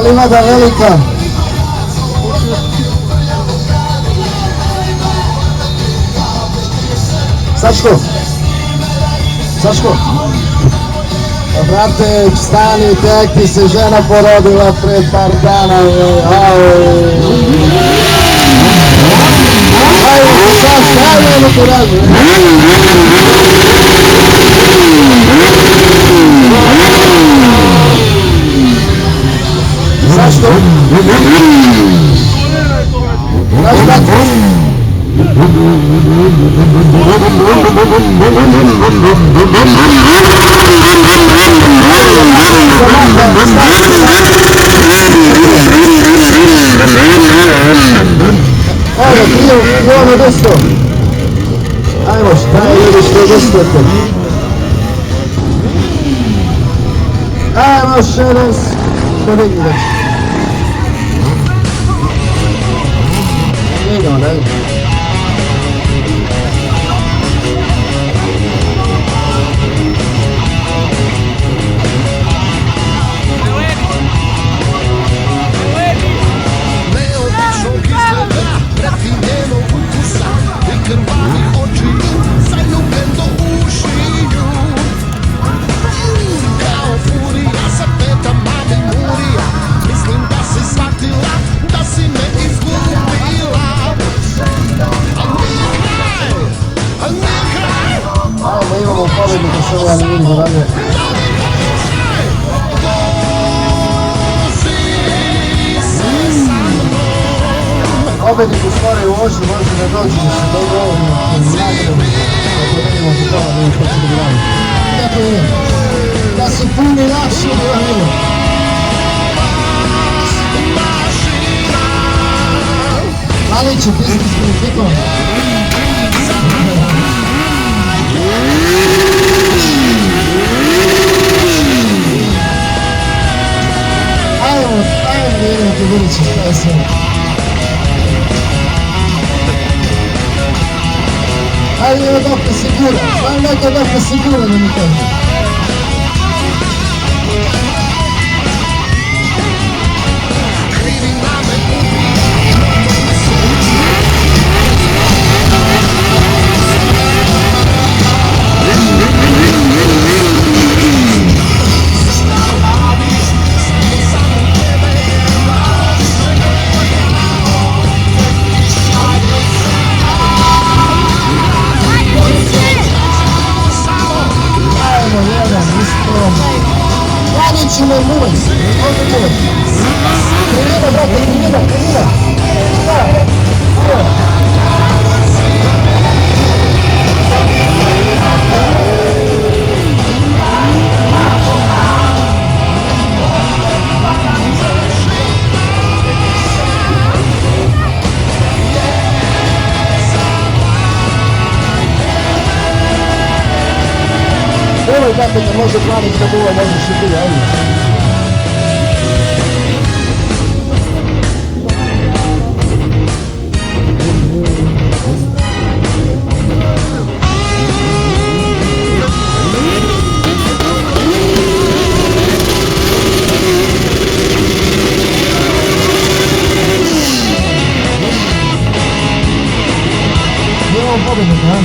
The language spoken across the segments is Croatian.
Livada velika. Sačko. Brate, stani, tek ti se žena porodila pred par dana. Ajde, Saško, ajde, tu radi. Saško? Naš brat? Evo, pio desto. Ajmo, šta je vidiš to desto? Ajmo, šeres. Što vidi već? Idemo, ne? da ne vidimo dalje. Pobednik u skoroj vožnji može da dođe da se dogovorimo s nagradom, kako vidimo za toga da mi hoće da gledamo. Tako je, da se puni naši gledamo. Ali ću ti s pikom. Ajmo da idemo ti vidit ću šta je sve. Ajde evo dok me sigura, ajde neka dok me sigura da mi kaže. Radit ćemo muj, ovdje muj. Krivina, brate, krivina. Ovo tako da može planiti da bilo možeš i ti, ajde. Imamo pobednika, a?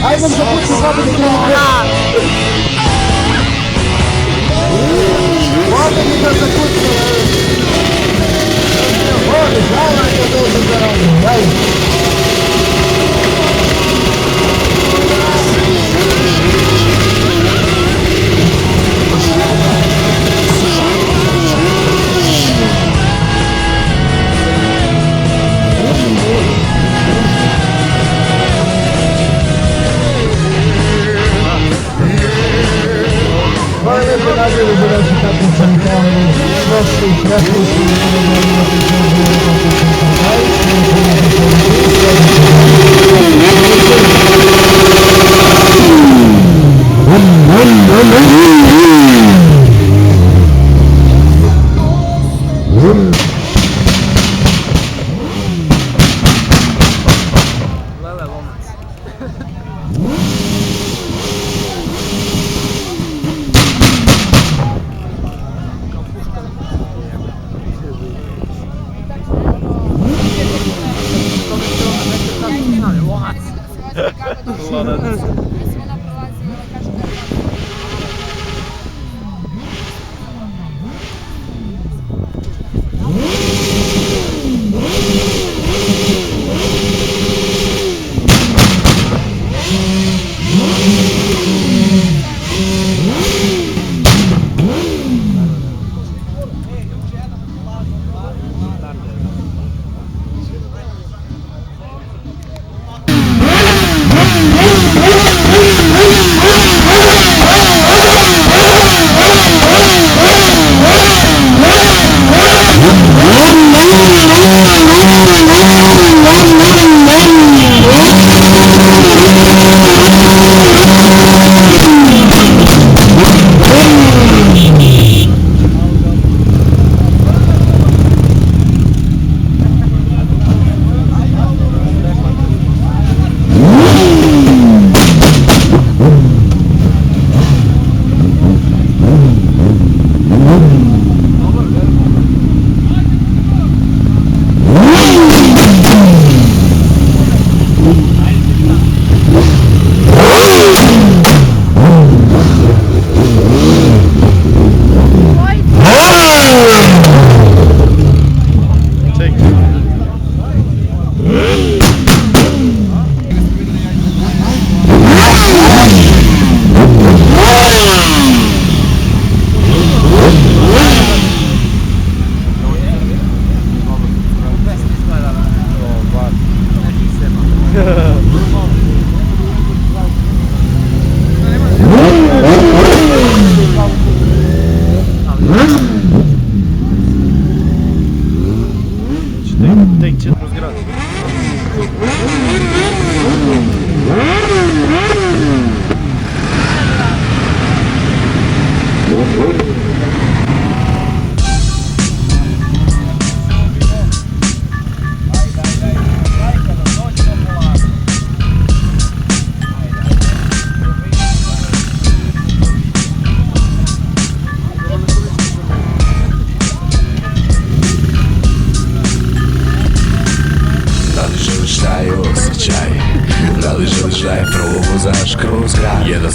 Ajde za kuću pobednik imamo. Pobednika za kuću. Voliš, ajde da dođe za radnje, ajde. Nagrade za naši takmičani kao prošlih, pretprošlih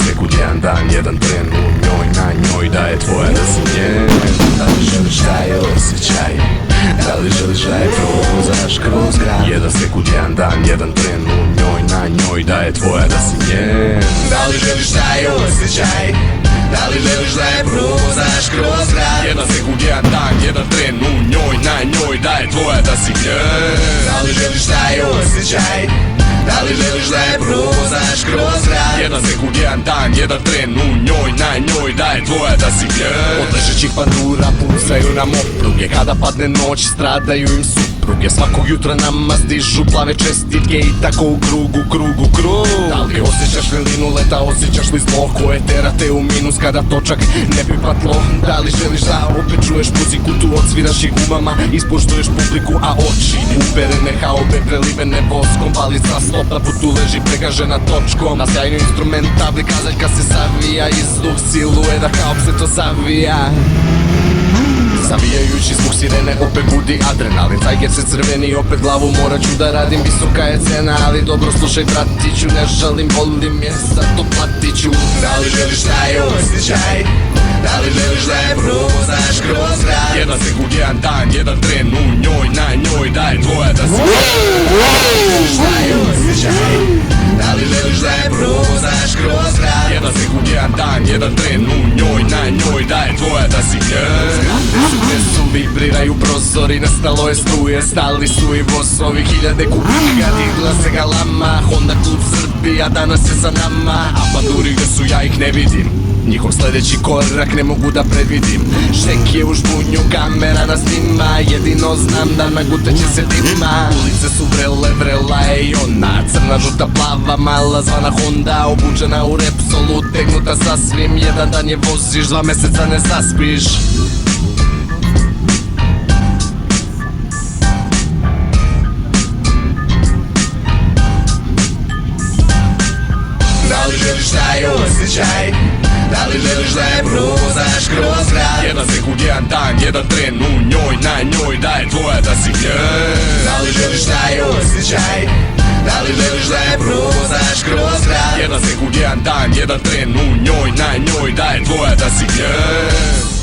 sekund, jedan dan, jedan tren u njoj, na njoj, da je tvoja, da si njen. Da li želiš taj osjećaj? Da li želiš da je provozaš kroz grad? Jedan sekund, jedan dan, jedan tren u njoj, na njoj, da je tvoja, da si njen. Da li želiš taj osjećaj? Da li želiš da je provozaš kroz grad? Jedan sekund, jedan dan, jedan tren u njoj, na njoj, da je tvoja, da si njen. Da li želiš taj osjećaj? Da li želiš da je provozaš kroz grad? Jedan sekund, jedan dan, jedan tren u njoj, na njoj, da je tvoja, da si njen. Od ležećih pandura pucaju nam opruge, kada padne noć stradaju im supruge. Svakog jutra nama stižu plave čestitke i tako u krugu, krugu, krug. Da li osjećaš vrelinu leta, osjećaš li zlo koje tera te u minus kada točak ne bi patlo? Da li želiš da opet čuješ muziku, tu odsviraš i gumama, ispoštuješ publiku, a oči uperene haobe prelivene voskom, pali sa stopa, putu leži pregažena točkom. Na sjajnu instrumentabli kazaljka se savija, izduh silueta kao se to savija. Zavijajući zvuk sirene opet budi adrenalin, Tiger se crveni, opet glavu morat ću da radim, visoka je cena, ali dobro slušaj bratiću, ne žalim, volim je, zato platit ću. Da li želiš taj osjećaj? Da li želiš da je provozaš kroz grad? Jedan sekund, jedan dan, jedan tren u njoj, na njoj, da je tvoja, da si taj osjećaj? Da li želiš da je provozaš kroz grad? Jedan sekund, jedan dan, jedan tren u njoj, na njoj, da je tvoja, da si gdje su, vibriraju prozori, nestalo je struje, stali su i vozovi, hiljade kubika, digla se galama, Honda klub Srbija danas je za nama, a panduri gde su ja ih ne vidim, njihov sledeći korak ne mogu da predvidim. Štek je u žbunju, kamera nas snima, jedino znam da nagutaće se dima. Ulice su vrele, vrela je i ona, crna, žuta, plava, mala zvana Honda, obučena u Repsolu, tegnuta sasvim, jedan dan je voziš, 2 meseca ne zaspiš. Da li želiš taj osjećaj? Da li želiš da je provozaš kroz grad? Jedan sekund, jedan dan, jedan tren u njoj, na njoj, da je tvoja, da si njen. Da li želiš taj osjećaj? Da li želiš da je provozaš kroz grad? Jedan sekund, jedan dan, jedan tren u njoj, na njoj, da je tvoja, da si njen.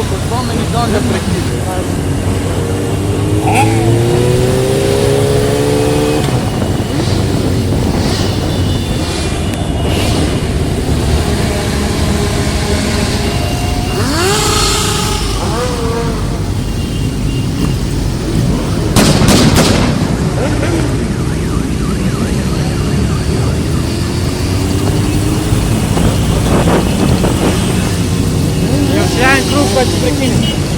ruku, spomeni da onda prekiduje. Još jedan krug pa ću prekinuti.